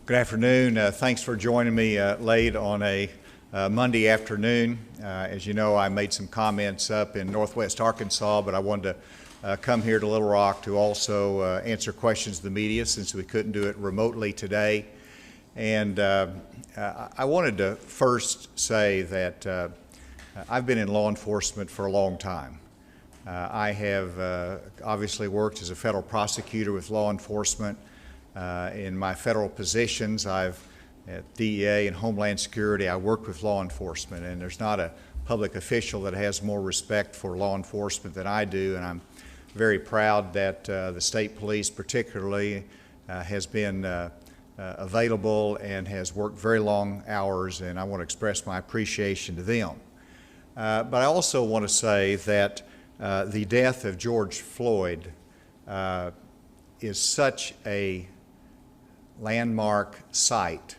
Good afternoon. Thanks for joining me late on a Monday afternoon. As you know, I made some comments up in Northwest Arkansas, but I wanted to come here to Little Rock to also answer questions of the media since we couldn't do it remotely today. And I wanted to first say that I've been in law enforcement for a long time. I have obviously worked as a federal prosecutor with law enforcement. In my federal positions, at DEA and Homeland Security, I worked with law enforcement, and there's not a public official that has more respect for law enforcement than I do, and I'm very proud that the state police particularly has been available and has worked very long hours, and I want to express my appreciation to them. But I also want to say that the death of George Floyd is such a landmark site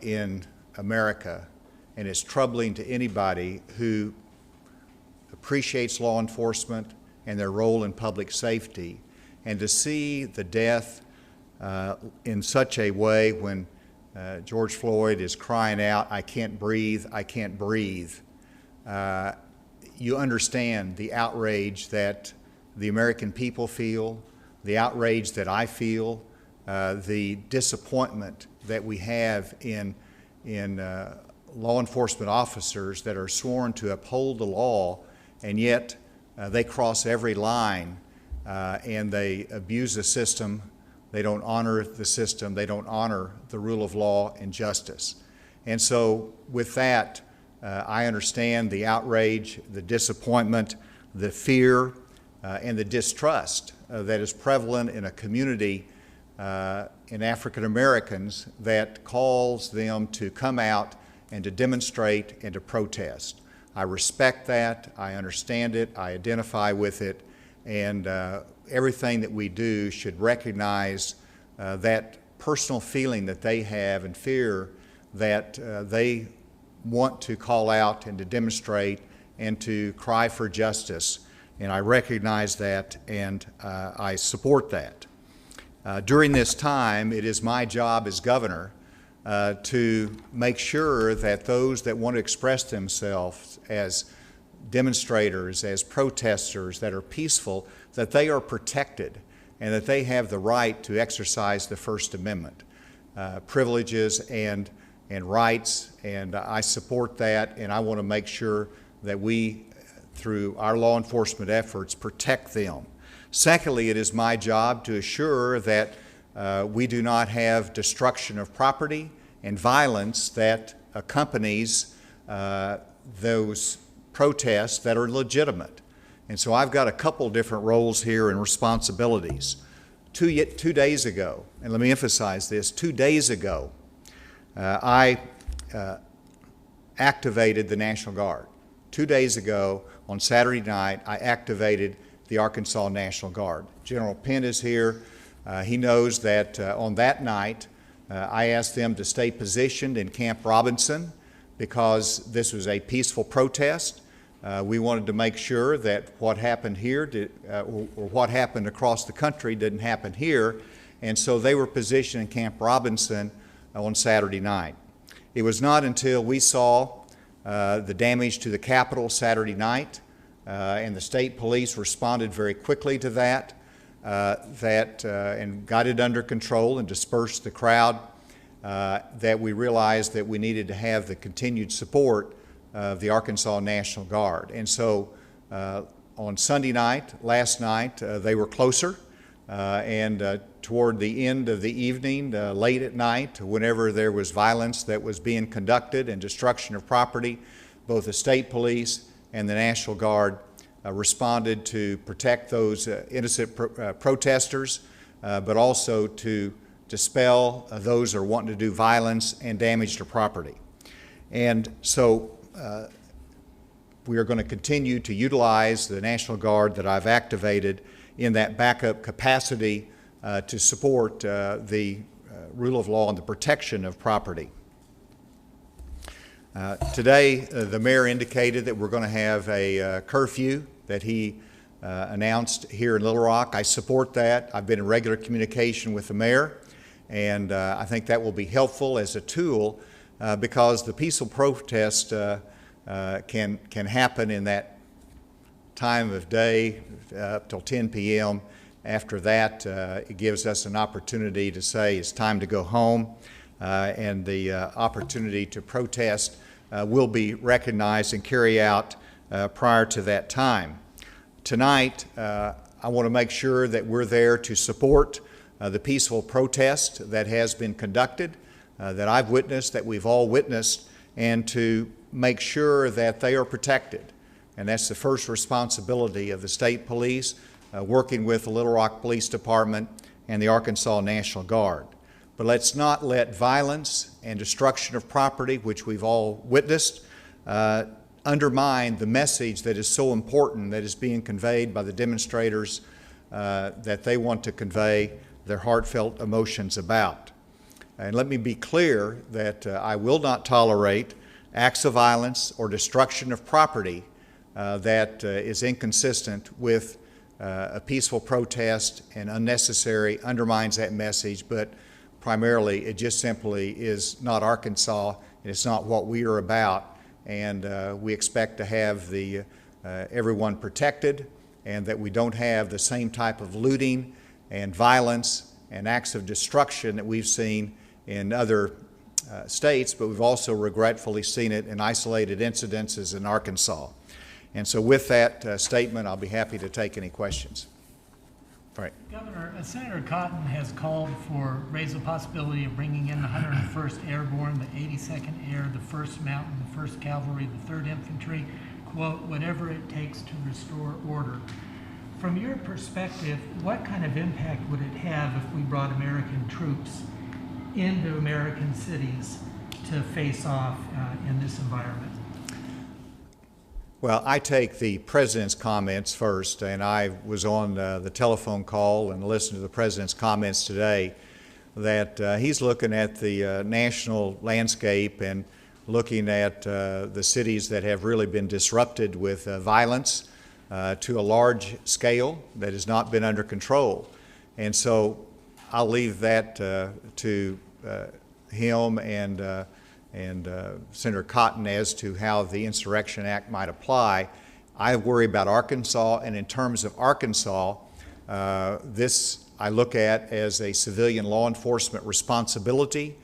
in America, and it's troubling to anybody who appreciates law enforcement and their role in public safety. And to see the death in such a way when George Floyd is crying out, "I can't breathe, I can't breathe," you understand the outrage that the American people feel, the outrage that I feel, the disappointment that we have in law enforcement officers that are sworn to uphold the law, and yet they cross every line and they abuse the system. They don't honor the system. They don't honor the rule of law and justice. And so with that, I understand the outrage, the disappointment, the fear, and the distrust that is prevalent in a community in African Americans that calls them to come out and to demonstrate and to protest. I respect that, I understand it, I identify with it, and everything that we do should recognize that personal feeling that they have and fear that they want to call out and to demonstrate and to cry for justice. And I recognize that, and I support that. During this time, it is my job as governor to make sure that those that want to express themselves as demonstrators, as protesters that are peaceful, that they are protected and that they have the right to exercise the First Amendment privileges and rights, and I support that, and I want to make sure that we, through our law enforcement efforts, protect them. Secondly, it is my job to assure that we do not have destruction of property and violence that accompanies those protests that are legitimate. And so I've got a couple different roles here and responsibilities. Two days ago, and let me emphasize this, 2 days ago, I activated the National Guard. 2 days ago, on Saturday night, I activated the Arkansas National Guard. General Penn is here. He knows that on that night, I asked them to stay positioned in Camp Robinson because this was a peaceful protest. We wanted to make sure that what happened here or what happened across the country didn't happen here, and so they were positioned in Camp Robinson on Saturday night. It was not until we saw the damage to the Capitol Saturday night and the state police responded very quickly to that, and got it under control and dispersed the crowd, that we realized that we needed to have the continued support of the Arkansas National Guard. And so on Sunday night, last night, they were closer, and toward the end of the evening, late at night, whenever there was violence that was being conducted and destruction of property, both the state police and the National Guard responded to protect those innocent protesters, but also to dispel those that are wanting to do violence and damage to property. And so we are going to continue to utilize the National Guard that I've activated in that backup capacity to support the rule of law and the protection of property. Today, the mayor indicated that we're going to have a curfew that he announced here in Little Rock. I support that. I've been in regular communication with the mayor, And I think that will be helpful as a tool because the peaceful protest can happen in that time of day up till 10 p.m. After that, it gives us an opportunity to say it's time to go home, and the opportunity to protest will be recognized and carry out prior to that time. Tonight, I want to make sure that we're there to support the peaceful protest that has been conducted, that I've witnessed, that we've all witnessed, and to make sure that they are protected. And that's the first responsibility of the state police, working with the Little Rock Police Department and the Arkansas National Guard. But let's not let violence and destruction of property, which we've all witnessed, undermine the message that is so important that is being conveyed by the demonstrators that they want to convey their heartfelt emotions about. And let me be clear that I will not tolerate acts of violence or destruction of property that is inconsistent with a peaceful protest and unnecessary, undermines that message, but primarily it just simply is not Arkansas, and it's not what we are about, and we expect to have everyone protected, and that we don't have the same type of looting and violence and acts of destruction that we've seen in other states, but we've also regretfully seen it in isolated incidences in Arkansas. And so with that statement, I'll be happy to take any questions. Right. Governor, Senator Cotton has called for, raised the possibility of bringing in the 101st Airborne, the 82nd Air, the 1st Mountain, the 1st Cavalry, the 3rd Infantry, quote, whatever it takes to restore order. From your perspective, what kind of impact would it have if we brought American troops into American cities to face off in this environment? Well, I take the President's comments first, and I was on the telephone call and listened to the President's comments today that he's looking at the national landscape and looking at the cities that have really been disrupted with violence to a large scale that has not been under control. And so I'll leave that to him and Senator Cotton as to how the Insurrection Act might apply. I worry about Arkansas, and in terms of Arkansas, this I look at as a civilian law enforcement responsibility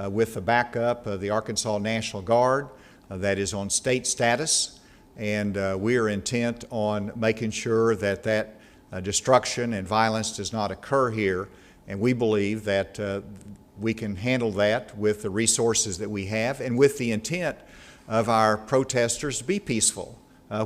with the backup of the Arkansas National Guard that is on state status, and we are intent on making sure that that destruction and violence does not occur here, and we believe that we can handle that with the resources that we have and with the intent of our protesters to be peaceful,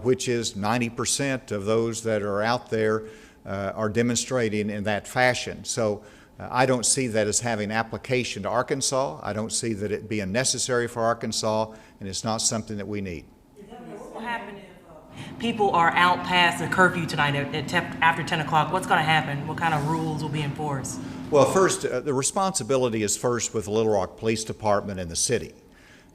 which is 90% of those that are out there are demonstrating in that fashion. So I don't see that as having application to Arkansas. I don't see that it being necessary for Arkansas, and it's not something that we need. What will happen if people are out past the curfew tonight after 10 o'clock? What's going to happen? What kind of rules will be enforced? Well, first, the responsibility is first with the Little Rock Police Department and the city.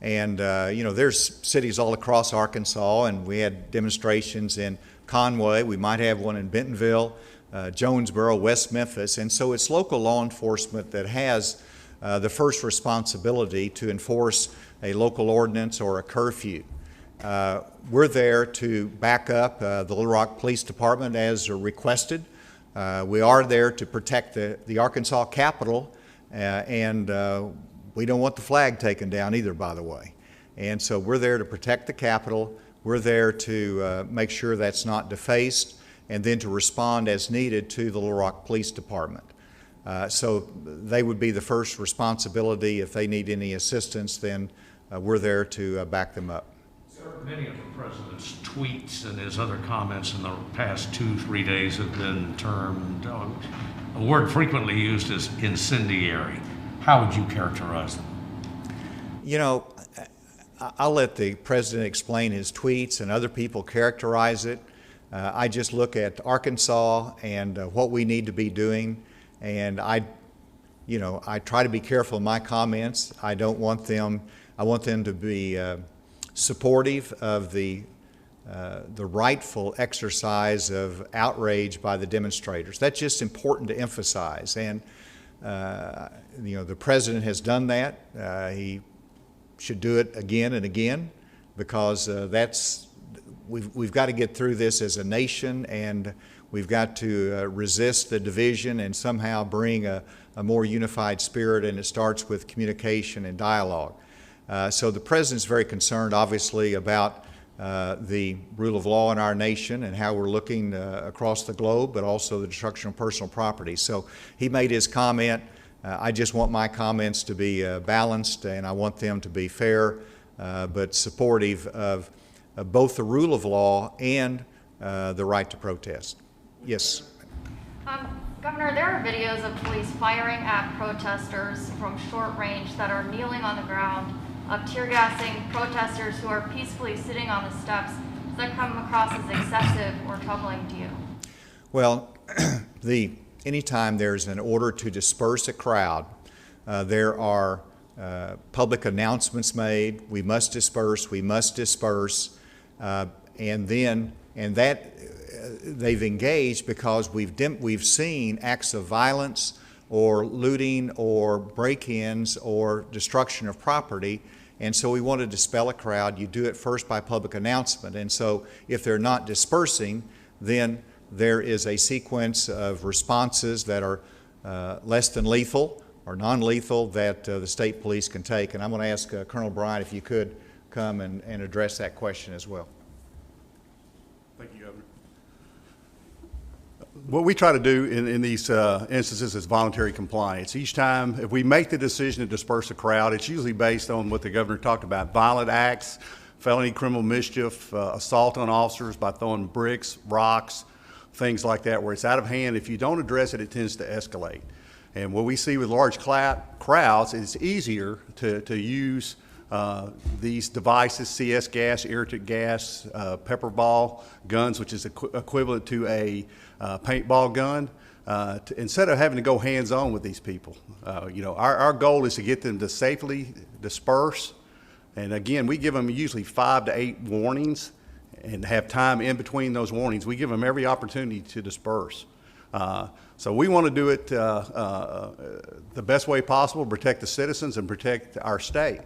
And, there's cities all across Arkansas, and we had demonstrations in Conway. We might have one in Bentonville, Jonesboro, West Memphis. And so it's local law enforcement that has the first responsibility to enforce a local ordinance or a curfew. We're there to back up the Little Rock Police Department as requested. We are there to protect the Arkansas Capitol, and we don't want the flag taken down either, by the way. And so we're there to protect the Capitol. We're there to make sure that's not defaced, and then to respond as needed to the Little Rock Police Department. So they would be the first responsibility. If they need any assistance, then we're there to back them up. Many of the President's tweets and his other comments in the past 2-3 days have been termed, a word frequently used is incendiary. How would you characterize them? You know, I'll let the President explain his tweets and other people characterize it. I just look at Arkansas and what we need to be doing, and I try to be careful in my comments. I want them to be supportive of the rightful exercise of outrage by the demonstrators. That's just important to emphasize. And the president has done that. He should do it again and again, because we've got to get through this as a nation, and we've got to resist the division and somehow bring a more unified spirit, and it starts with communication and dialogue. So the president's very concerned, obviously, about the rule of law in our nation and how we're looking across the globe, but also the destruction of personal property. So he made his comment. I just want my comments to be balanced, and I want them to be fair, but supportive of both the rule of law and the right to protest. Yes. Governor, there are videos of police firing at protesters from short range that are kneeling on the ground, of tear gassing protesters who are peacefully sitting on the steps. Does that come across as excessive or troubling to you? Well, anytime there's an order to disperse a crowd, there are public announcements made. We must disperse. We must disperse, and that they've engaged because we've seen acts of violence or looting or break-ins or destruction of property, and so we want to dispel a crowd. You do it first by public announcement, and so if they're not dispersing, then there is a sequence of responses that are less than lethal or non-lethal that the state police can take. And I'm going to ask Colonel Bryant if you could come and address that question as well. Thank you, Governor. What we try to do in these instances is voluntary compliance. Each time, if we make the decision to disperse a crowd, it's usually based on what the governor talked about: violent acts, felony criminal mischief, assault on officers by throwing bricks, rocks, things like that, where it's out of hand. If you don't address it, it tends to escalate. And what we see with large crowds, it's easier to use these devices: CS gas, irritant gas, pepper ball guns, which is equivalent to a paintball gun, instead of having to go hands-on with these people. Our goal is to get them to safely disperse. And again, we give them usually 5 to 8 warnings and have time in between those warnings. We give them every opportunity to disperse. So we want to do it the best way possible, protect the citizens and protect our state.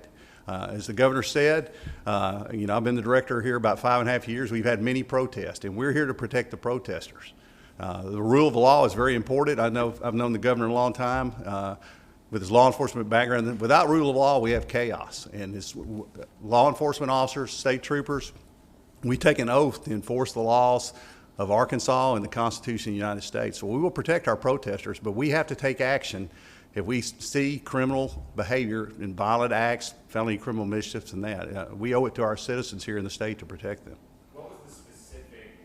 As the governor said, I've been the director here about 5.5 years. We've had many protests, and we're here to protect the protesters. The rule of law is very important. I've known the governor a long time with his law enforcement background. Without rule of law, we have chaos. And as law enforcement officers, state troopers, we take an oath to enforce the laws of Arkansas and the Constitution of the United States. So we will protect our protesters, but we have to take action if we see criminal behavior and violent acts, felony criminal mischiefs, and that. We owe it to our citizens here in the state to protect them. What was the specific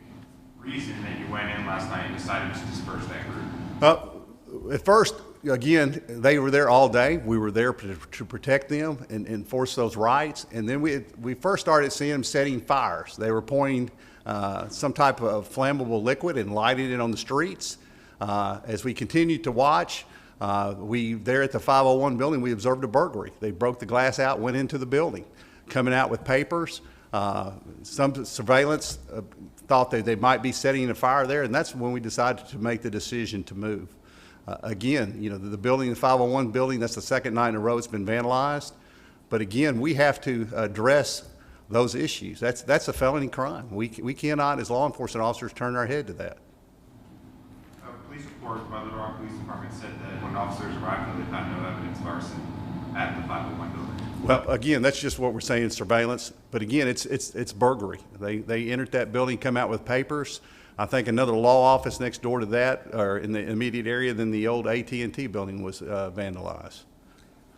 reason that you went in last night and decided to disperse that group? At first, again, they were there all day. We were there to protect them and enforce those rights. And then we first started seeing them setting fires. They were pouring some type of flammable liquid and lighting it on the streets. As we continued to watch, there at the 501 building, we observed a burglary. They broke the glass out, went into the building, coming out with papers. Some surveillance thought that they might be setting a fire there, and that's when we decided to make the decision to move. Again, the building, the 501 building, that's the second night in a row it's been vandalized. But again, we have to address those issues. That's a felony crime. We cannot, as law enforcement officers, turn our head to that. A police report by the Little Rock Police Department said that when officers arrived, they found no evidence of arson at the 501 building. Well, again, that's just what we're saying, surveillance. But again, it's burglary. They entered that building, come out with papers. I think another law office next door to that, or in the immediate area, then the old AT&T building was vandalized.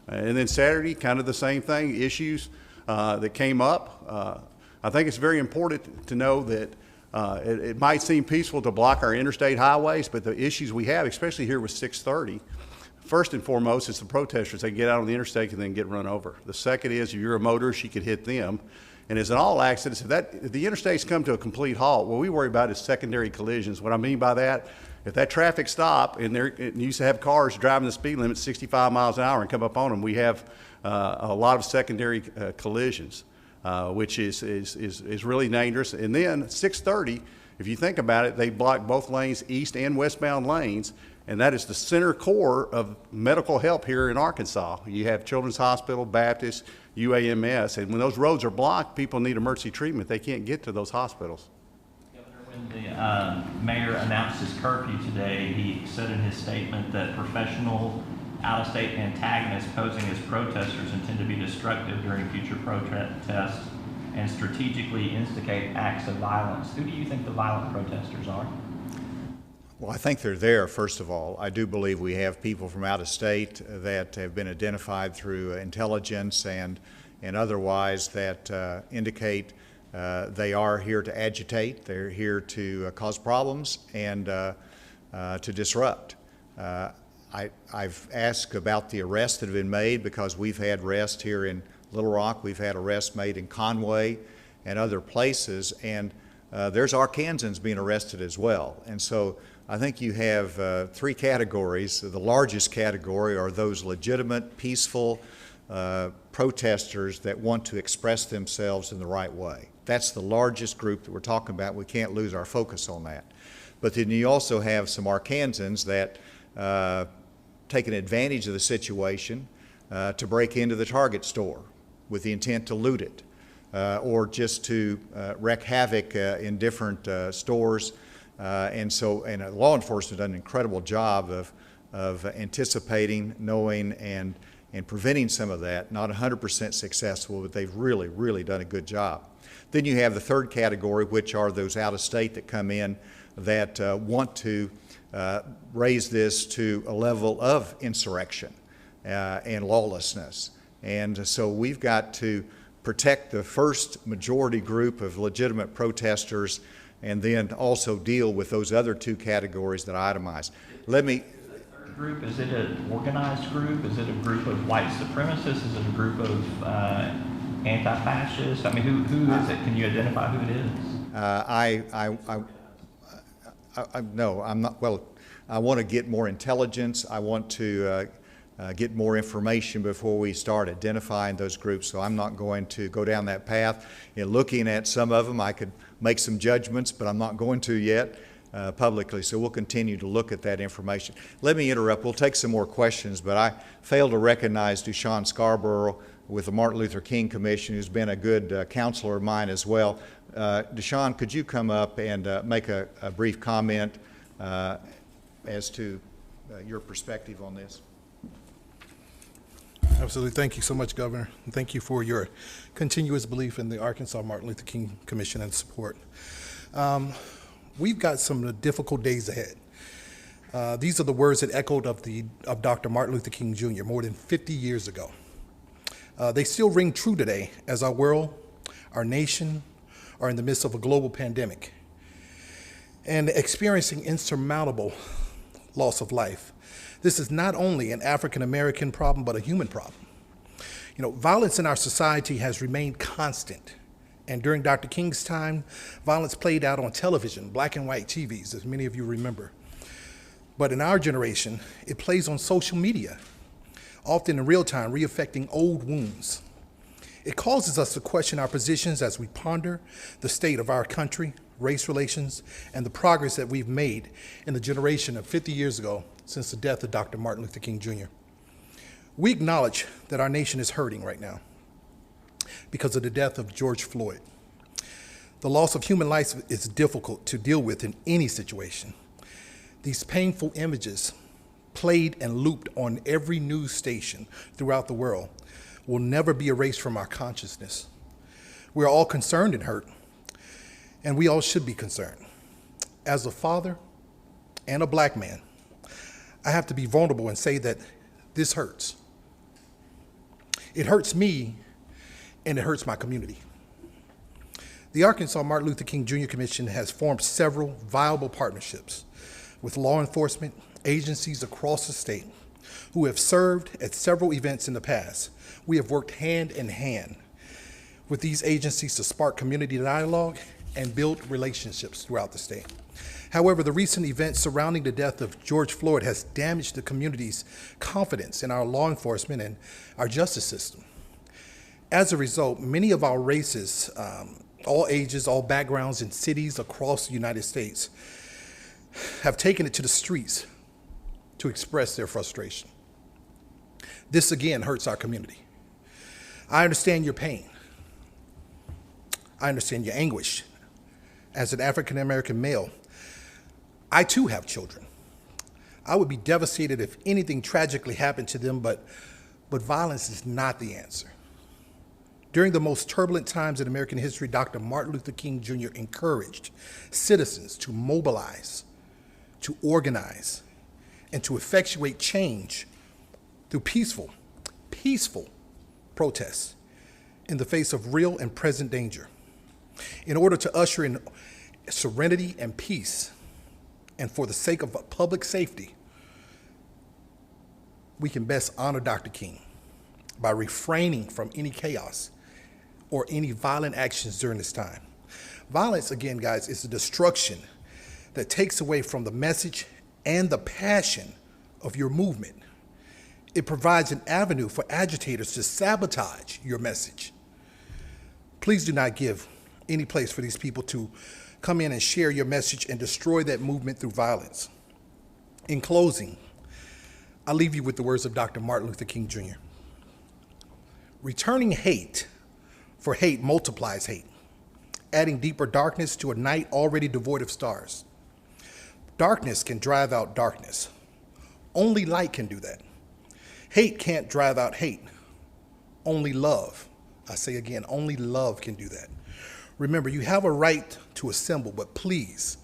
And then Saturday, kind of the same thing, issues that came up. I think it's very important to know that it might seem peaceful to block our interstate highways, but the issues we have, especially here with 630, first and foremost, it's the protesters. They get out on the interstate and then get run over. The second is, if you're a motorist, you could hit them. And as in all accidents, if the interstates come to a complete halt, what we worry about is secondary collisions. What I mean by that, if that traffic stop and you used to have cars driving the speed limit 65 miles an hour and come up on them, we have a lot of secondary collisions, which is really dangerous. And then 630, if you think about it, they block both lanes, east and westbound lanes, And that is the center core of medical help here in Arkansas. You have Children's Hospital, Baptist, UAMS, and when those roads are blocked, people need emergency treatment. They can't get to those hospitals. Governor, when the mayor announced his curfew today, he said in his statement that professional out-of-state antagonists posing as protesters intend to be destructive during future protests and strategically instigate acts of violence. Who do you think the violent protesters are? Well, I think they're there, first of all. I do believe we have people from out of state that have been identified through intelligence and otherwise that indicate they are here to agitate, they're here to cause problems and to disrupt. I've asked about the arrests that have been made because we've had arrests here in Little Rock, we've had arrests made in Conway and other places, and there's Arkansans being arrested as well. And so I think you have three categories. The largest category are those legitimate, peaceful protesters that want to express themselves in the right way. That's the largest group that we're talking about. We can't lose our focus on that. But then you also have some Arkansans that taken advantage of the situation to break into the Target store with the intent to loot it or just to wreak havoc in different stores. And law enforcement done an incredible job of anticipating, knowing, and preventing some of that. Not 100% successful, but they've really, really done a good job. Then you have the third category, which are those out of state that come in that want to raise this to a level of insurrection and lawlessness. And so we've got to protect the first majority group of legitimate protesters and then also deal with those other two categories that I itemized. Let me... Group, is it an organized group? Is it a group of white supremacists? Is it a group of anti-fascists? I mean, who is it? Can you identify who it is? No, I'm not. Well, I want to get more intelligence. I want to get more information before we start identifying those groups. So I'm not going to go down that path. In looking at some of them, I could make some judgments, but I'm not going to yet publicly. So we'll continue to look at that information. Let me interrupt. We'll take some more questions, but I failed to recognize Deshaun Scarborough with the Martin Luther King Commission, who's been a good counselor of mine as well. Deshaun, could you come up and make a brief comment as to your perspective on this? Absolutely. Thank you so much, Governor. And thank you for your continuous belief in the Arkansas Martin Luther King Commission and support. We've got some difficult days ahead. These are the words that echoed of Dr. Martin Luther King Jr. more than 50 years ago. They still ring true today as our world, our nation, are in the midst of a global pandemic and experiencing insurmountable loss of life. This is not only an African-American problem, but a human problem. You know, violence in our society has remained constant. And during Dr. King's time, violence played out on television, black and white TVs, as many of you remember. But in our generation, it plays on social media, often in real time, reaffecting old wounds. It causes us to question our positions as we ponder the state of our country, race relations, and the progress that we've made in the generation of 50 years ago since the death of Dr. Martin Luther King Jr. We acknowledge that our nation is hurting right now because of the death of George Floyd. The loss of human life is difficult to deal with in any situation. These painful images, played and looped on every news station throughout the world, will never be erased from our consciousness. We're all concerned and hurt, and we all should be concerned. As a father and a black man, I have to be vulnerable and say that this hurts. It hurts me, and it hurts my community. The Arkansas Martin Luther King Jr. Commission has formed several viable partnerships with law enforcement agencies across the state who have served at several events in the past. We have worked hand in hand with these agencies to spark community dialogue and build relationships throughout the state. However, the recent events surrounding the death of George Floyd has damaged the community's confidence in our law enforcement and our justice system. As a result, many of our races, all ages, all backgrounds in cities across the United States have taken it to the streets to express their frustration. This again hurts our community. I understand your pain. I understand your anguish. As an African American male, I too have children. I would be devastated if anything tragically happened to them, but violence is not the answer. During the most turbulent times in American history, Dr. Martin Luther King Jr. encouraged citizens to mobilize, to organize, and to effectuate change through peaceful protests in the face of real and present danger. In order to usher in serenity and peace, and for the sake of public safety, we can best honor Dr. King by refraining from any chaos or any violent actions during this time. Violence, again, guys, is the destruction that takes away from the message and the passion of your movement. It provides an avenue for agitators to sabotage your message. Please do not give any place for these people to come in and share your message and destroy that movement through violence. In closing, I leave you with the words of Dr. Martin Luther King Jr. Returning hate for hate multiplies hate, adding deeper darkness to a night already devoid of stars. Darkness can drive out darkness. Only light can do that. Hate can't drive out hate. Only love, I say again, only love can do that. Remember, you have a right to assemble, but please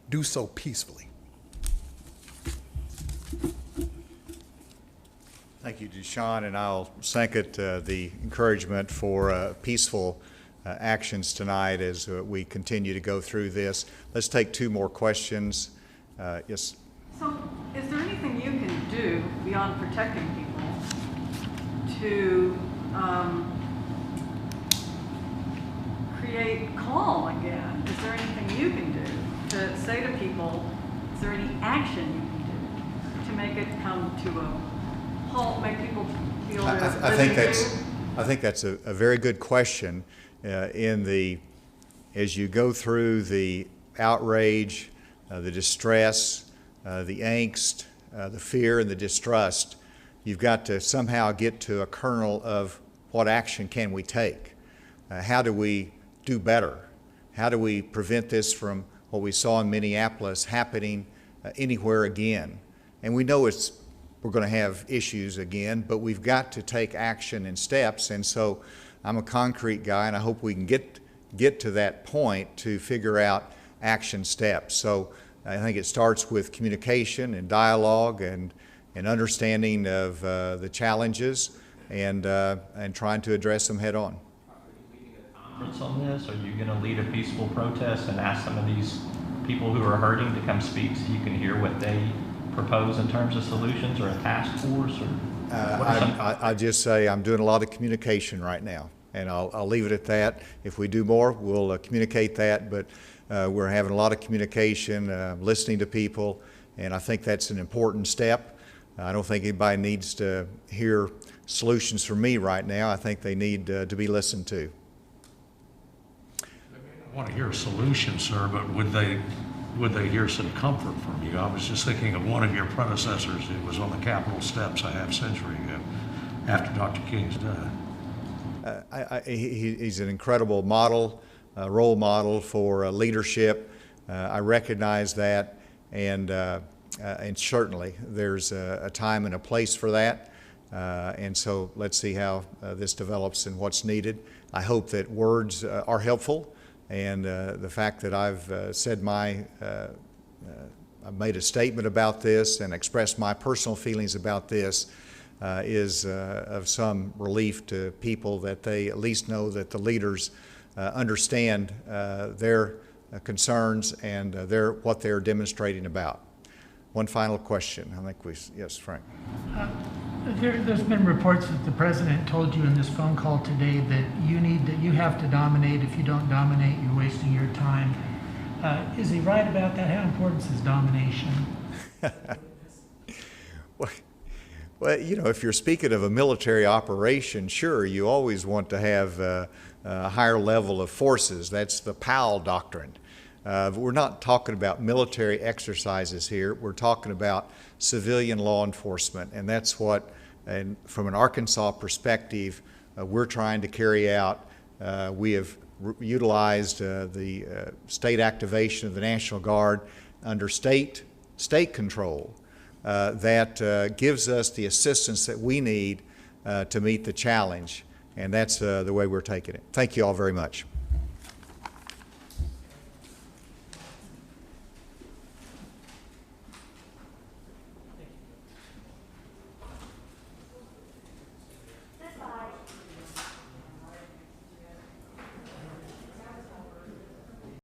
do so peacefully. Thank you, Deshaun, and I'll second the encouragement for peaceful actions tonight as we continue to go through this. Let's take two more questions. Yes. So, is there anything you can do beyond protecting people to create calm again? Is there anything you can do to say to people, is there any action you can do to make it come to a halt, make people feel I think that's a very good question. As you go through the outrage, the distress, the angst, the fear, and the distrust, you've got to somehow get to a kernel of what action can we take? How do we do better? How do we prevent this from what we saw in Minneapolis happening anywhere again? And we know we're going to have issues again, but we've got to take action and steps. And so I'm a concrete guy, and I hope we can get to that point to figure out action steps. So I think it starts with communication and dialogue and understanding of the challenges and trying to address them head on. On this? Are you going to lead a peaceful protest and ask some of these people who are hurting to come speak so you can hear what they propose in terms of solutions, or a task force? Or I just say I'm doing a lot of communication right now, and I'll leave it at that. If we do more, we'll communicate that, but we're having a lot of communication, listening to people, and I think that's an important step. I don't think anybody needs to hear solutions from me right now. I think they need to be listened to. I want to hear a solution, sir, but would they hear some comfort from you? I was just thinking of one of your predecessors who was on the Capitol steps a half century ago after Dr. King's death. He's an incredible model, role model for leadership. I recognize that, and certainly there's a time and a place for that. And so let's see how this develops and what's needed. I hope that words are helpful. And the fact that I've I've made a statement about this and expressed my personal feelings about this is of some relief to people, that they at least know that the leaders understand their concerns and what they're demonstrating about. One final question. I think yes, Frank. There's been reports that the president told you in this phone call today that you have to dominate. If you don't dominate, you're wasting your time. Is he right about that? How important is domination? Well, you know, if you're speaking of a military operation, sure, you always want to have a higher level of forces. That's the Powell doctrine. We're not talking about military exercises here. We're talking about civilian law enforcement, and that's what, and from an Arkansas perspective, we're trying to carry out. We have utilized the state activation of the National Guard under state control that gives us the assistance that we need to meet the challenge, and that's the way we're taking it. Thank you all very much.